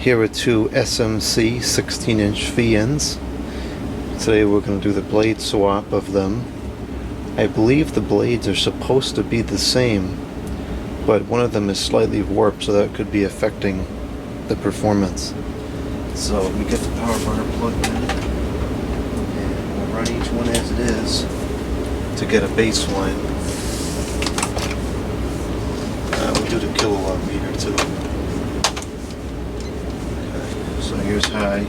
Here are two SMC 16-inch V-ends. Today we're going to do the blade swap of them. I believe the blades are supposed to be the same, but one of them is slightly warped, so that could be affecting the performance. So let me get the power burner plugged in, and we'll run each one as it is to get a baseline. We'll do the kilowatt meter too. Okay, so here's high.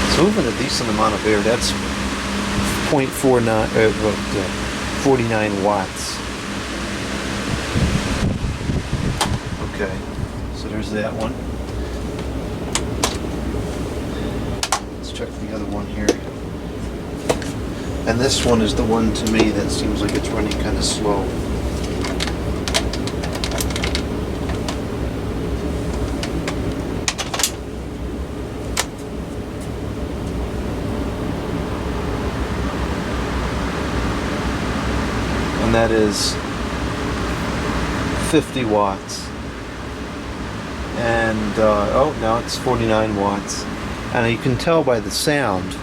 It's moving a decent amount of air. That's 49 watts. Okay, so there's that one. Let's check the other one here. And this one is the one to me that seems like it's running kind of slow. And that is 50 watts. And oh, now it's 49 watts. And you can tell by the sound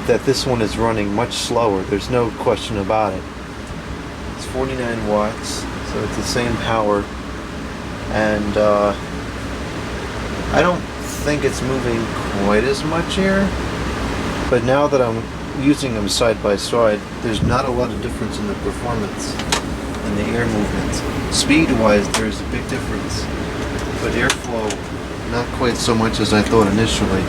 that this one is running much slower. There's no question about it. It's 49 watts, so it's the same power. And I don't think it's moving quite as much air, but now that I'm using them side by side, there's not a lot of difference in the performance and the air movement. Speed-wise, there's a big difference, but airflow, not quite so much as I thought initially.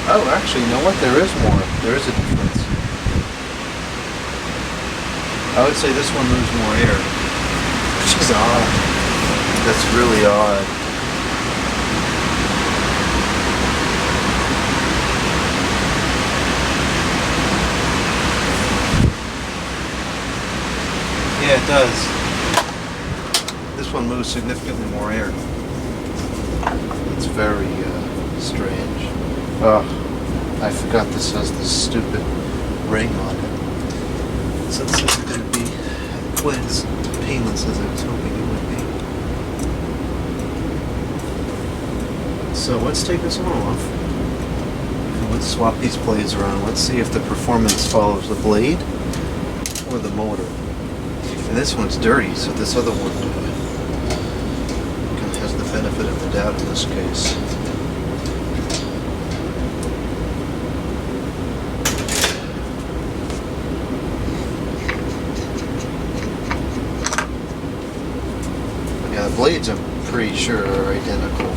Oh, actually, you know what? There is more. There is a difference. I would say this one moves more air, which is odd. That's really odd. Yeah, it does. This one moves significantly more air. It's very strange. Oh, I forgot this has this stupid ring on it. So this isn't going to be quite as painless as I was hoping it would be. So let's take this one off. And let's swap these blades around. Let's see if the performance follows the blade or the motor. And this one's dirty, so this other one kind of has the benefit of the doubt in this case. Yeah, the blades I'm pretty sure are identical.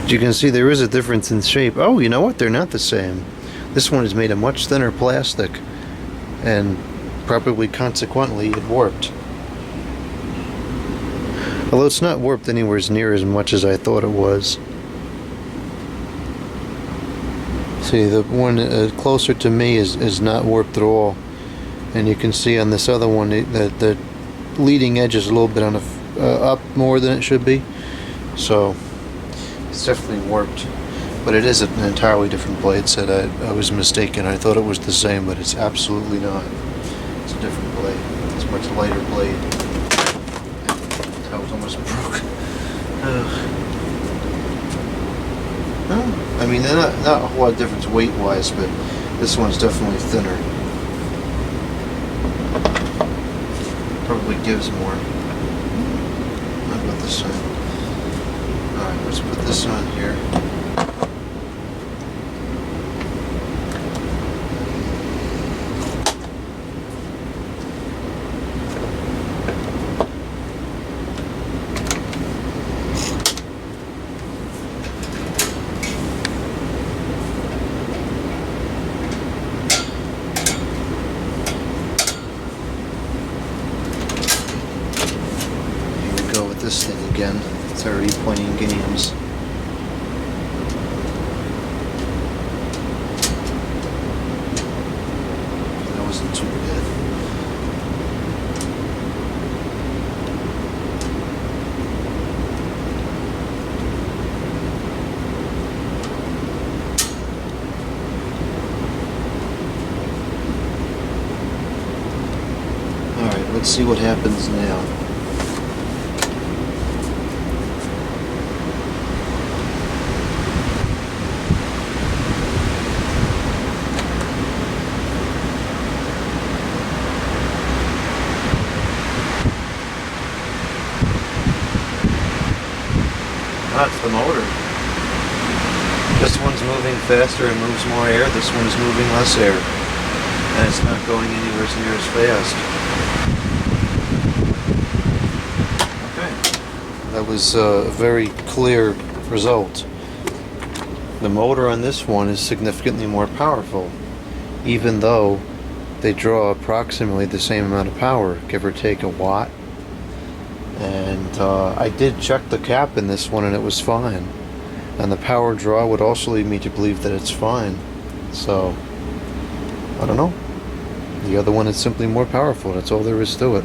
You can see there is a difference in shape. Oh, you know what? They're not the same. This one is made of much thinner plastic, and probably consequently it warped. Although it's not warped anywhere near as much as I thought it was. See, the one closer to me is not warped at all, and you can see on this other one that the leading edge is a little bit on the up more than it should be. So it's definitely warped, but it is an entirely different blade set. I was mistaken. I thought it was the same, but it's absolutely not. It's a different blade. It's a much lighter blade. That was almost broke. I mean, they're not a whole lot of difference weight-wise, but this one's definitely thinner. Probably gives more. How about this side? Alright, let's put this on here. Here we go with this thing again. It's already playing games. Let's see what happens now. That's the motor. This one's moving faster and moves more air. This one's moving less air. And it's not going anywhere near as fast. Okay. That was a very clear result. The motor on this one is significantly more powerful, even though they draw approximately the same amount of power, give or take a watt. And I did check the cap in this one and it was fine. And the power draw would also lead me to believe that it's fine. So, I don't know. The other one is simply more powerful. That's all there is to it.